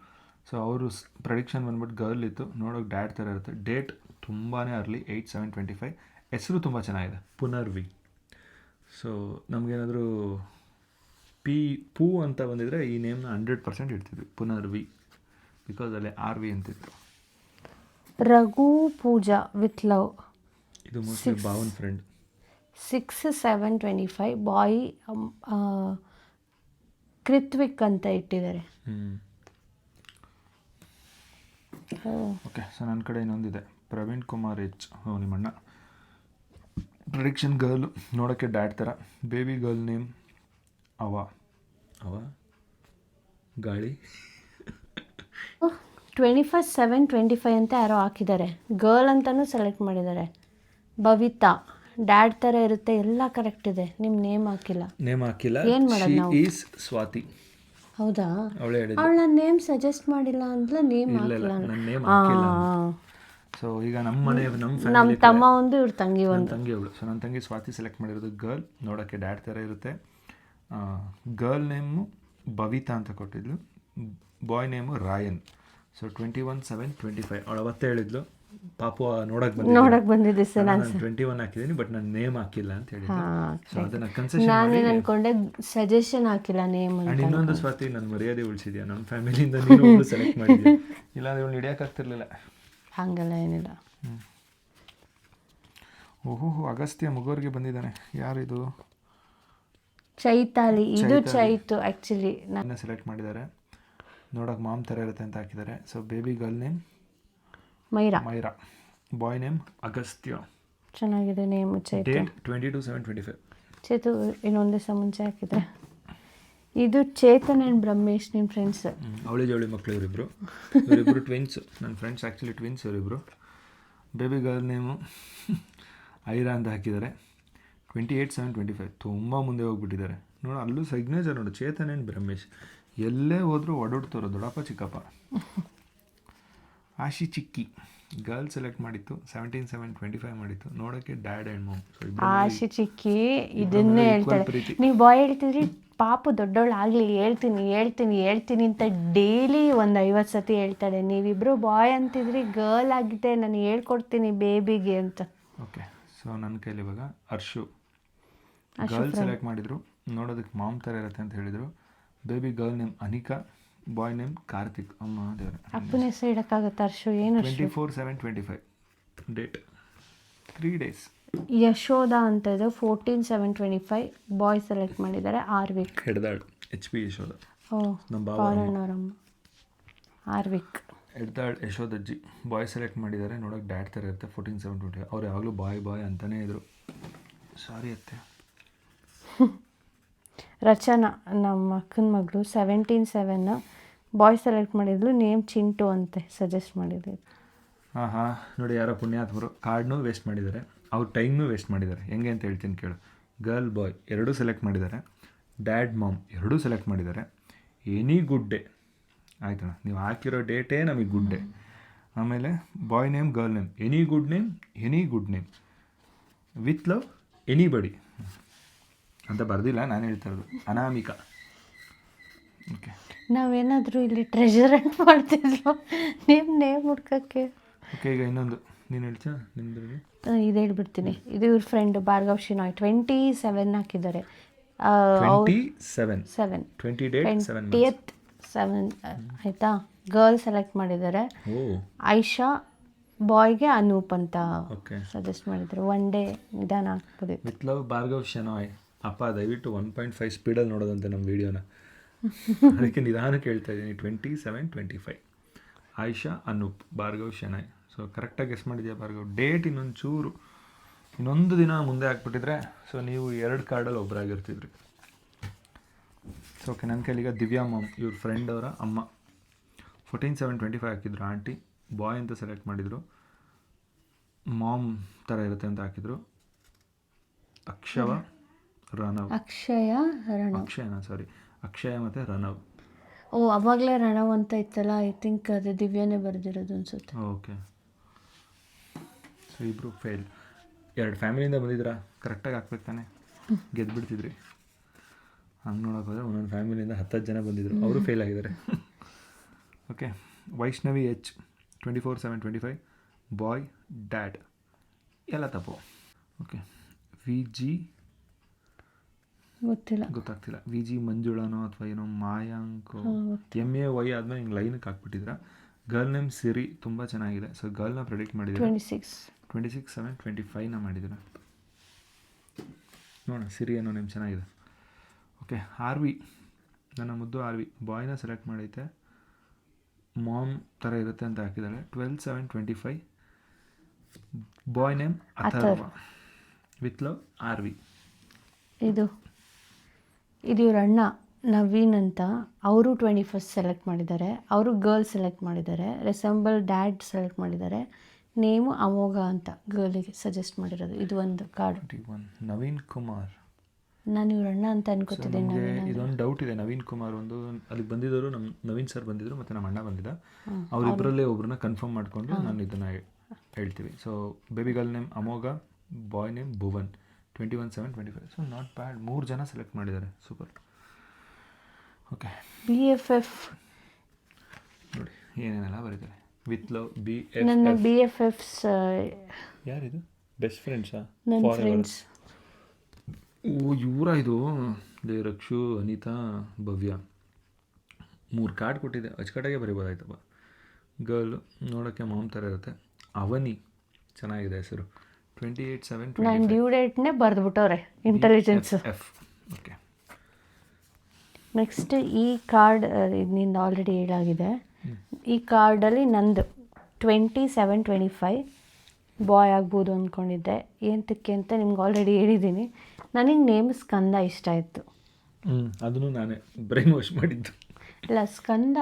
ಸೊ ಅವರು ಪ್ರಡಿಕ್ಷನ್ ಬಂದ್ಬಿಟ್ಟು ಗರ್ಲ್ ಇತ್ತು, ನೋಡೋಕೆ ಡ್ಯಾಡ್ ಥರ ಇರುತ್ತೆ. ಡೇಟ್ ತುಂಬಾ ಅರ್ಲಿ, 8/7/25. ಹೆಸರು ತುಂಬ ಚೆನ್ನಾಗಿದೆ, ಪುನರ್ವಿ. ಸೊ ನಮಗೇನಾದರೂ ಪೂ ಅಂತ ಬಂದಿದ್ರೆ ಈ ನೇಮ್ನ 100% ಇಡ್ತಿದ್ವಿ, ಪುನರ್ವಿ, ಬಿಕಾಸ್ ಅಲ್ಲಿ RV ಅಂತಿತ್ತು. ರಘು ಪೂಜಾ ವಿತ್ ಲವ್, ಇದು mostly Bhavan friend. 6/7/25. Boy Kruthvik ಅಂತ ಇಟ್ಟಿದ್ದಾರೆ. ಓಕೆ, ಸೊ ನನ್ನ ಕಡೆ ಇನ್ನೊಂದಿದೆ, ಪ್ರವೀಣ್ ಕುಮಾರ್ H. ನಿಮ್ಮಣ್ಣ. ಪ್ರಡಿಕ್ಷನ್ ಗರ್ಲು, ನೋಡೋಕ್ಕೆ ಡ್ಯಾಡ್ ಥರ. ಬೇಬಿ ಗರ್ಲ್ ನೇಮ್ ಅವ ಗಾಳಿ. 21/7/25 ಅಂತ ಯಾರೋ ಹಾಕಿದ್ದಾರೆ. ಗರ್ಲ್ ಅಂತಲೂ ಸೆಲೆಕ್ಟ್ ಮಾಡಿದ್ದಾರೆ. ಭವಿತಾ ಡ್ಯಾಡ್ ಥರ ಇರುತ್ತೆ, ಎಲ್ಲ ಕರೆಕ್ಟ್ ಇದೆ. ನಿಮ್ಮ ನೇಮ್ ಹಾಕಿಲ್ಲ. ಏನು ಮಾಡೋದು ನಾವು? ಈಸ್ ಸ್ವಾತಿ. ಹೌದಾ? ಅವಳೇ ಹೇಳಿದ್ದು. ಅವಳ ನೇಮ್ ಸಜೆಸ್ಟ್ ಮಾಡಿಲ್ಲ ಅಂದ್ರೆ ನೇಮ್ ಹಾಕಿಲ್ಲ. ನನ್ನ ನೇಮ್ ಹಾಕಿಲ್ಲ. ಸೊ ಈಗ ನಮ್ಮ ತಮ್ಮ ಒಂದು, ಇವ್ರ ತಂಗಿ ಒಂದು. ತಂಗಿ ಅವಳು. ಸೊ ನನ್ನ ತಂಗಿ ಸ್ವಾತಿ ಸೆಲೆಕ್ಟ್ ಮಾಡಿರೋದು ಗರ್ಲ್, ನೋಡೋಕ್ಕೆ ಡ್ಯಾಡ್ ಥರ ಇರುತ್ತೆ. ಗರ್ಲ್ ನೇಮು ಭವಿತಾ ಅಂತ ಕೊಟ್ಟಿದ್ಲು, ಬಾಯ್ ನೇಮು ರಾಯನ್. ಸೊ 21/7/25. ಅವಳು ಅವತ್ತೇ ಹೇಳಿದ್ಲು, ಪಾಪು ನೋಡಕ್ ಬಂದಿದ್ದೆ ಸರ್, ನಾನು 21 ಹಾಕಿದ್ದೀನಿ, ಬಟ್ ನಾನು ನೇಮ್ ಹಾಕಿಲ್ಲ ಅಂತ ಹೇಳಿದ್ದೆ. ಸೊ ಅದನ್ನ ಕನ್ಸೆಷನ್ ಮಾಡಿ ನಾನು ಅನ್ಕೊಂಡೆ ಸಜೆಷನ್ ಹಾಕಿಲ್ಲ ನೇಮ್ ಅಂತ. ಅಂಡ್ ಇನ್ನೊಂದು ಸ್ವಾತಿ, ನನ್ನ ಮರ್ಯಾದೆ ಉಳಿಸಿದ್ಯಾ, ನಮ್ಮ ಫ್ಯಾಮಿಲಿಯಿಂದ ನೀನು ಸೆಲೆಕ್ಟ್ ಮಾಡಿದ್ಯಾ, ಇಲ್ಲ ಅಂದ್ರೆ ಇವಳು ಹಿಡಿಯೋಕ್ಕಾಗ್ತಿರ್ಲಿಲ್ಲ. ಹಂಗೆಲ್ಲ ಏನಿಲ್ಲ. ಓಹೋ, ಅಗಸ್ತ್ಯ ಮುಗೋರ್ಗೆ ಬಂದಿದ್ದಾನೆ. ಯಾರಿದು? ಚೈತಾಲಿ. ಇದು ಚೈತು ಆ್ಯಕ್ಚುಲಿ. ನನ್ನ ಸೆಲೆಕ್ಟ್ ಮಾಡಿದ್ದಾರೆ, ನೋಡೋಕೆ ಮಾಮ್ ಥರ ಇರುತ್ತೆ ಅಂತ ಹಾಕಿದ್ದಾರೆ. So baby girl name Myra, boy name Agastya. ಚೆನ್ನಾಗಿದೆ ನೇಮ್. ಚೈತು. ಡೇಟ್ 22/7/25. ಚೇತು ಇನ್ನೊಂದು ದಿವಸ ಮುಂಚೆ ಹಾಕಿದ್ರೆ. ಇದು ಚೇತನ್ ಆ್ಯಂಡ್ ಬ್ರಹ್ಮೇಶ್, ನಿಮ್ಮ ಫ್ರೆಂಡ್ಸ್. ಅವಳಿ ಜವಳಿ ಮಕ್ಕಳು ಇವರಿಬ್ಬರು ಟ್ವಿನ್ಸ್. ನನ್ನ ಫ್ರೆಂಡ್ಸ್ ಆ್ಯಕ್ಚುಲಿ ಟ್ವಿನ್ಸ್ ಇವರಿಬ್ಬರು. ಬೇಬಿ ಗರ್ಲ್ ನೇಮು ಐರಾ ಅಂತ ಹಾಕಿದ್ದಾರೆ. 28/7/25. ತುಂಬ ಮುಂದೆ ಹೋಗ್ಬಿಟ್ಟಿದ್ದಾರೆ. ನೋಡು, ಅಲ್ಲೂ ಸಿಗ್ನೇಚರ್ ನೋಡು, ಚೇತನ್ ಆ್ಯಂಡ್ ಬ್ರಹ್ಮೇಶ್. ಎಲ್ಲೇ ಹೋದರೂ ಒಡೋಡ್ತಾರೋ, ದೊಡ್ಡಪ್ಪ ಚಿಕ್ಕಪ್ಪ. ಆಶಿ ಚಿಕ್ಕಿ ಗರ್ಲ್ ಸೆಲೆಕ್ಟ್ ಮಾಡಿತ್ತು, 17/7/25 ಮಾಡಿತ್ತು, ನೋಡೋಕ್ಕೆ ಡ್ಯಾಡ್ ಆ್ಯಂಡ್ ಮಾಮ್. ಆಶಿ ಚಿಕ್ಕಿ ಇದನ್ನೇ ಹೇಳ್ತಾಳೆ. ನೀವು ಬಾಯ್ ಹೇಳ್ತಿದ್ರಿ, ಪಾಪು ದೊಡ್ಡವಳು ಆಗಲಿ, ಹೇಳ್ತೀನಿ ಅಂತ ಡೈಲಿ ಒಂದು 50 ಸತಿ ಹೇಳ್ತಾಳೆ. ನೀವಿಬ್ಬರು ಬಾಯ್ ಅಂತಿದ್ರಿ, ಗರ್ಲ್ ಆಗಿದೆ, ನಾನು ಹೇಳ್ಕೊಡ್ತೀನಿ ಬೇಬಿಗೆ ಅಂತ. ಓಕೆ, ಸೊ ನನ್ನ ಕೈಲಿ ಇವಾಗ ಅರ್ಶು ಗರ್ಲ್ ಸೆಲೆಕ್ಟ್ ಮಾಡಿದರು, ನೋಡೋದಕ್ಕೆ ಮಾಮ್ ಥರ ಇರುತ್ತೆ ಅಂತ ಹೇಳಿದರು. ಬೇಬಿ ಗರ್ಲ್ ನೇಮ್ ಅನಿಕಾ, ಬಾಯ್ ನೇಮ್ ಕಾರ್ತಿಕ್. ಅಮ್ಮ ದೇವರೇ, ಅಪ್ಪನ ಹೆಸರು ಇಡೋಕ್ಕಾಗುತ್ತೆ ಅರ್ಶು? ಏನು 24/7/25. Date 3 days. ಯಶೋಧ ಅಂತ ಇದೆ, 14/7/25. ಬಾಯ್ ಸೆಲೆಕ್ಟ್ ಮಾಡಿದ್ದಾರೆ. ಆರ್ವಿಕ್. ಹೆಡ್ದಾಳ್ HP ಯಶೋಧ. ನಮ್ಮ ಪಾರಣ್ಣವರಮ್ಮ. ಆರ್ವಿಕ್ ಹೆಡ್ದಾಳ್ ಯಶೋಧಜ್ಜಿ. ಬಾಯ್ ಸೆಲೆಕ್ಟ್ ಮಾಡಿದ್ದಾರೆ, ನೋಡೋಕೆ ಡ್ಯಾಡ್ ಥರ ಇರುತ್ತೆ. 14/7/25. ಅವ್ರು ಯಾವಾಗಲೂ ಬಾಯ್ ಅಂತಲೇ ಇದ್ರು. ಸಾರಿ ಅತ್ತೆ. ರಚನಾ ನಮ್ಮ ಅಕ್ಕನ ಮಗಳು, 17/7. ಬಾಯ್ ಸೆಲೆಕ್ಟ್ ಮಾಡಿದ್ಲು, ನೇಮ್ ಚಿಂಟು ಅಂತೆ ಸಜೆಸ್ಟ್ ಮಾಡಿದ್ರು. ಹಾಂ, ನೋಡಿ ಯಾರೋ ಪುಣ್ಯಾತ್ಮರು ಕಾರ್ಡ್ನೂ ವೇಸ್ಟ್ ಮಾಡಿದ್ದಾರೆ, ಅವ್ರ ಟೈಮ್ನೂ ವೇಸ್ಟ್ ಮಾಡಿದ್ದಾರೆ. ಹೆಂಗೆ ಅಂತ ಹೇಳ್ತೀನಿ ಕೇಳು. ಗರ್ಲ್ ಬಾಯ್ ಎರಡೂ ಸೆಲೆಕ್ಟ್ ಮಾಡಿದ್ದಾರೆ, ಡ್ಯಾಡ್ ಮಾಮ್ ಎರಡೂ ಸೆಲೆಕ್ಟ್ ಮಾಡಿದ್ದಾರೆ. ಎನಿ ಗುಡ್ ಡೇ ಆಯ್ತಣ್ಣ, ನೀವು ಹಾಕಿರೋ ಡೇಟೇ ನಮಗೆ ಗುಡ್ ಡೇ. ಆಮೇಲೆ boy name girl name, any good name with love anybody ಅಂತ ಬರ್ದಿಲ್ಲ, ನಾನು ಹೇಳ್ತಾ ಇರೋದು. ಅನಾಮಿಕಾ. ಓಕೆ, ನಾವೇನಾದರೂ ಇಲ್ಲಿ ಟ್ರೆಜರ್ ಹಂಟ್ ಮಾಡ್ತಿದ್ರು ನಿಮ್ಮ ನೇಮ್ ಹುಡ್ಕೋಕ್ಕೆ. ಓಕೆ, ಈಗ ಇನ್ನೊಂದು ನೀನು ಹೇಳ್ತೀಯ ನಿಮ್ಮದು? ಇದು ಹೇಳ್ಬಿಡ್ತೀನಿ. ಇದು ಇವ್ರ ಫ್ರೆಂಡ್ ಭಾರ್ಗವ್ ಶಿನಾಯ್. 27 ಹಾಕಿದ್ದಾರೆ. 20th 7 ಆಯಿತಾ. ಗರ್ಲ್ ಸೆಲೆಕ್ಟ್ ಮಾಡಿದ್ದಾರೆ. ಐಶಾ, ಬಾಯ್ಗೆ ಅನೂಪ್ ಅಂತ ಸಜೆಸ್ಟ್ ಮಾಡಿದ್ರು. ಒನ್ ಡೇ ನಿಧಾನ ಹಾಕ್ಬೋದು. With love Bhargav Shanay. ಅಪ್ಪ ದಯವಿಟ್ಟು 1.5 ಸ್ಪೀಡಲ್ಲಿ ನೋಡೋದಂತೆ ನಮ್ಮ ವೀಡಿಯೋನ, ಅದಕ್ಕೆ ನಿಧಾನಕ್ಕೆ ಹೇಳ್ತಾ ಇದ್ದೀನಿ. 27/25. ಆಯಿಷಾ, ಅನೂಪ್, ಭಾರ್ಗವ್ ಶನಾಯ್. ಸೊ ಕರೆಕ್ಟಾಗಿ ಗೆಸ್ ಮಾಡಿದ್ಯಾ ಭಾರ್ಗವ್? ಡೇಟ್ ಇನ್ನೊಂದು ದಿನ ಮುಂದೆ ಹಾಕ್ಬಿಟ್ಟಿದ್ರೆ ಸೊ ನೀವು 2 ಕಾರ್ಡಲ್ಲಿ ಒಬ್ಬರಾಗಿರ್ತಿದ್ರಿ. ಸೊ ಓಕೆ, ನನ್ನ ಕೈಲಿಗ ದಿವ್ಯಾ ಮಾಮ್, ಇವ್ರ ಫ್ರೆಂಡ್ ಅವರ ಅಮ್ಮ. 14/7/25 ಹಾಕಿದ್ರು ಆಂಟಿ. ಬಾಯ್ ಅಂತ ಸೆಲೆಕ್ಟ್ ಮಾಡಿದರು. ಮಾಮ್ ಥರ ಇರುತ್ತೆ ಅಂತ ಹಾಕಿದ್ರು. ಅಕ್ಷಯ ರಣವ್, ಅಕ್ಷಯ ಮತ್ತು ರಣವ್. ಓ ಅವಾಗಲೇ ರಣವ್ ಅಂತ ಇತ್ತಲ್ಲ, ಐ ಥಿಂಕ್ ಅದು ದಿವ್ಯನೇ ಬರೆದಿರೋದು ಅನ್ಸುತ್ತೆ. ಓಕೆ, ಸೊ ಇಬ್ಬರು ಫೇಲ್. 2 ಫ್ಯಾಮಿಲಿಯಿಂದ ಬಂದಿದ್ದೀರಾ, ಕರೆಕ್ಟಾಗಿ ಹಾಕ್ಬೇಕು ತಾನೆ, ಗೆದ್ದುಬಿಡ್ತಿದ್ರಿ. ಹಂಗೆ ನೋಡೋಕೆ ಹೋದರೆ ಒಂದೊಂದು ಫ್ಯಾಮಿಲಿಯಿಂದ 10 ಜನ ಬಂದಿದ್ದರು, ಅವರು ಫೇಲ್ ಆಗಿದ್ದಾರೆ. ಓಕೆ, ವೈಷ್ಣವಿ H 24/7/25 ಬಾಯ್ ಡ್ಯಾಡ್ ಎಲ್ಲ ತಪ್ಪು. ಓಕೆ, VG ಗೊತ್ತಾಗ್ತಿಲ್ಲ, VG ಮಂಜುಳನೋ ಅಥವಾ ಏನೋ ಮಾಯಾಂಕೋ, MAY ಆದಮೇಲೆ ಹಿಂಗೆ ಲೈನಕ್ಕೆ ಹಾಕ್ಬಿಟ್ಟಿದ್ರ. ಗರ್ಲ್ ನೇಮ್ ಸಿರಿ, ತುಂಬ ಚೆನ್ನಾಗಿದೆ. ಸೊ ಗರ್ಲ್ನ ಪ್ರೆಡಿಕ್ಟ್ ಮಾಡಿದ್ದೀರಾ. 26/7/25ನ ಮಾಡಿದ್ದೀರಾ. ನೋಡೋಣ, ಸಿರಿ ಅನ್ನೋ ನೇಮ್ ಚೆನ್ನಾಗಿದೆ. ಓಕೆ, RV, ನನ್ನ ಮುದ್ದು RV ಬಾಯ್ನ ಸೆಲೆಕ್ಟ್ ಮಾಡೈತೆ. ಮಾಮ್ ಥರ ಇರುತ್ತೆ ಅಂತ ಹಾಕಿದ್ದಾಳೆ. 12/7/25 boy name Atharva with love RV. ಇದು ಇವ್ರ ಅಣ್ಣ ನವೀನ್ ಅಂತ, ಅವರು 21 ಸೆಲೆಕ್ಟ್ ಮಾಡಿದ್ದಾರೆ. ಅವರು ಗರ್ಲ್ ಸೆಲೆಕ್ಟ್ ಮಾಡಿದ್ದಾರೆ. ರೆಸೆಂಬಲ್ ಡ್ಯಾಡ್ ಸೆಲೆಕ್ಟ್ ಮಾಡಿದ್ದಾರೆ. ನೇಮು ಅಮೋಘ ಅಂತ ಗರ್ಲಿಗೆ ಸಜೆಸ್ಟ್ ಮಾಡಿರೋದು. ಇದು ಒಂದು ಕಾರ್ಡ್. 21 ನವೀನ್ ಕುಮಾರ್, ನಾನು ಇವ್ರ ಅಣ್ಣ ಅಂತ ಅನ್ಕೋತಿದ್ದೀನಿ. ಇದೊಂದು ಡೌಟ್ ಇದೆ. ನವೀನ್ ಕುಮಾರ್ ಒಂದು ಅಲ್ಲಿ ಬಂದಿದ್ದವರು, ನಮ್ಮ ನವೀನ್ ಸರ್ ಬಂದಿದ್ದರು ಮತ್ತು ನಮ್ಮ ಅಣ್ಣ ಬಂದಿದ್ದ. ಅವರಿಬ್ಬರಲ್ಲೇ ಒಬ್ಬರನ್ನ ಕನ್ಫರ್ಮ್ ಮಾಡಿಕೊಂಡು ನಾನು ಇದನ್ನು ಹೇಳ್ತೀವಿ. So baby girl name Amogha, boy name Bhuvan. 21/7/25. So not bad, 3 ಜನ ಸೆಲೆಕ್ಟ್ ಮಾಡಿದ್ದಾರೆ, ಸೂಪರ್. ಓಕೆ, BFF ನೋಡಿ ಏನೇನೆಲ್ಲ ಬರೀತಾರೆ. ವಿತ್ ಲವ್ ನನ್ನ BFFs ಯಾರಿದು? ಬೆಸ್ಟ್ ಫ್ರೆಂಡ್ಸಾ? ನನ್ನ ಫ್ರೆಂಡ್ಸ್. ಓ ಇವರ ಇದು ರಕ್ಷು, ಅನಿತಾ, ಭವ್ಯ. 3 ಕಾರ್ಡ್ ಕೊಟ್ಟಿದ್ದೆ, ಅಚ್ಚುಕಟ್ಟಾಗೆ ಬರೀಬೋದಾಯ್ತಪ್ಪ. ಗರ್ಲ್ ನೋಡೋಕ್ಕೆ ಮಾಮ್ ಥರ ಇರುತ್ತೆ. ಅವನಿ ಚೆನ್ನಾಗಿದೆ ಹೆಸರು. 28/7/25. ನಾನು ಡ್ಯೂ ಡೇಟ್ನೇ ಬರೆದ್ಬಿಟ್ಟವ್ರೆ, ಇಂಟೆಲಿಜೆನ್ಸ್. ಓಕೆ, ನೆಕ್ಸ್ಟ್ ಈ ಕಾರ್ಡ್ ನಿಂದು ಆಲ್ರೆಡಿ ಹೇಳಾಗಿದೆ. ಈ ಕಾರ್ಡಲ್ಲಿ ನಂದು 27/25 ಬಾಯ್ ಆಗ್ಬೋದು ಅಂದ್ಕೊಂಡಿದ್ದೆ. ಏನಕ್ಕೆ ಅಂತ ನಿಮ್ಗೆ ಆಲ್ರೆಡಿ ಹೇಳಿದ್ದೀನಿ. ನನಗೆ ನೇಮ್ ಸ್ಕಂದ ಇಷ್ಟ ಆಯಿತು. ಅದನ್ನು ನಾನೇ ಬ್ರೈನ್ ವಾಶ್ ಮಾಡಿದ್ದು. ಇಲ್ಲ, ಸ್ಕಂದ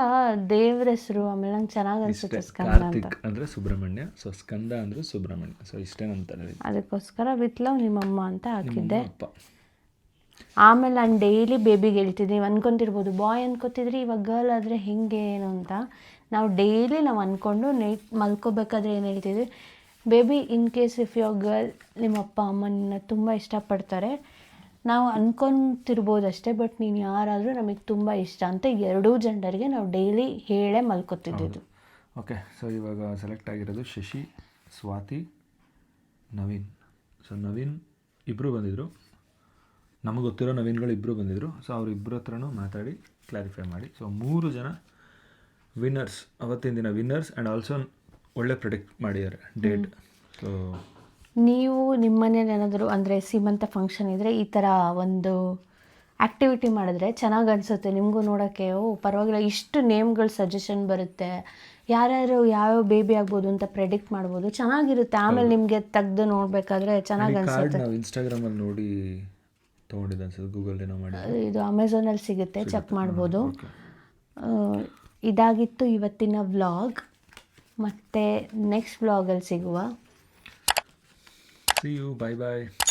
ದೇವ್ರ ಹೆಸರು, ಆಮೇಲೆ ನಂಗೆ ಚೆನ್ನಾಗಿ ಅನಿಸುತ್ತೆ ಸ್ಕಂದ ಅಂತ. ಅಂದರೆ ಸುಬ್ರಹ್ಮಣ್ಯ, ಸೊ ಸ್ಕಂದ ಅಂದರೆ ಸುಬ್ರಹ್ಮಣ್ಯ, ಸೊ ಇಷ್ಟೇ ನಂತರ ಅದಕ್ಕೋಸ್ಕರ ವಿತ್ ಲವ್ ನಿಮ್ಮಮ್ಮ ಅಂತ ಹಾಕಿದ್ದೆ. ಆಮೇಲೆ ನಾನು ಡೈಲಿ ಬೇಬಿಗೆ ಹೇಳ್ತಿದ್ದೆ, ನೀವು ಅನ್ಕೊತಿರ್ಬೋದು ಬಾಯ್ ಅನ್ಕೋತಿದ್ರಿ, ಇವಾಗ ಗರ್ಲ್ ಆದರೆ ಹೆಂಗೆ ಏನು ಅಂತ. ನಾವು ಡೈಲಿ ನಾವು ಅಂದ್ಕೊಂಡು ನೈಟ್ ಮಲ್ಕೋಬೇಕಾದ್ರೆ ಏನು ಹೇಳ್ತಿದ್ವಿ, baby in case if your girl, ನಿಮ್ಮ ಅಪ್ಪ ಅಮ್ಮ ನಿನ್ನ ತುಂಬ ಇಷ್ಟಪಡ್ತಾರೆ, ನಾವು ಅಂದ್ಕೊತಿರ್ಬೋದು ಅಷ್ಟೇ, ಬಟ್ ನೀನು ಯಾರಾದರೂ ನಮಗೆ ತುಂಬ ಇಷ್ಟ ಅಂತ 2 ಜೆಂಡರ್ಗೆ ನಾವು ಡೈಲಿ ಹೇಳೇ ಮಲ್ಕೋತಿದ್ದು. ಓಕೆ, ಸೊ ಇವಾಗ ಸೆಲೆಕ್ಟ್ ಆಗಿರೋದು ಶಶಿ, ಸ್ವಾತಿ, ನವೀನ್. ಸೊ ನವೀನ್ ಇಬ್ಬರು ಬಂದಿದ್ದರು, ನಮಗೆ ಗೊತ್ತಿರೋ ನವೀನ್ಗಳು ಇಬ್ಬರು ಬಂದಿದ್ದರು. ಸೊ ಅವರಿಬ್ಬರ ಹತ್ರನೂ ಮಾತಾಡಿ ಕ್ಲಾರಿಫೈ ಮಾಡಿ. ಸೊ 3 ಜನ ವಿನ್ನರ್ಸ್, ಅವತ್ತಿನ ದಿನ ವಿನ್ನರ್ಸ್ ಆ್ಯಂಡ್ ಆಲ್ಸೋ ಒಳ್ಳೆ ಪ್ರೆಡಿಕ್ಟ್ ಮಾಡಿದ್ದಾರೆ ಡೇಟ್. ಸೊ ನೀವು ನಿಮ್ಮ ಮನೇಲಿ ಏನಾದರೂ ಅಂದರೆ ಸೀಮಂತ ಫಂಕ್ಷನ್ ಇದ್ದರೆ ಈ ಥರ ಒಂದು ಆ್ಯಕ್ಟಿವಿಟಿ ಮಾಡಿದ್ರೆ ಚೆನ್ನಾಗಿ ಅನಿಸುತ್ತೆ. ನಿಮಗೂ ನೋಡೋಕ್ಕೆ ಪರವಾಗಿಲ್ಲ, ಇಷ್ಟು ನೇಮ್ಗಳು ಸಜೆಷನ್ ಬರುತ್ತೆ, ಯಾರ್ಯಾರು ಯಾವ್ಯಾವ ಬೇಬಿ ಆಗ್ಬೋದು ಅಂತ ಪ್ರೆಡಿಕ್ಟ್ ಮಾಡ್ಬೋದು, ಚೆನ್ನಾಗಿರುತ್ತೆ. ಆಮೇಲೆ ನಿಮಗೆ ತೆಗೆದು ನೋಡಬೇಕಾದ್ರೆ ಚೆನ್ನಾಗಿ ಅನಿಸುತ್ತೆ. ನಾವು ಇನ್ಸ್ಟಾಗ್ರಾಮಲ್ಲಿ ನೋಡಿ ತೊಗೊಂಡಿದ್ದು ಅನ್ಸುತ್ತೆ, ಗೂಗಲ್ ಏನೋ ಮಾಡಿ. ಇದು ಅಮೆಝಾನಲ್ಲಿ ಸಿಗುತ್ತೆ, ಚೆಕ್ ಮಾಡ್ಬೋದು. ಇದಾಗಿತ್ತು ಇವತ್ತಿನ ವ್ಲಾಗ್. ಮತ್ತು ನೆಕ್ಸ್ಟ್ ವ್ಲಾಗಲ್ಲಿ ಸಿಗುವ. See you, bye bye.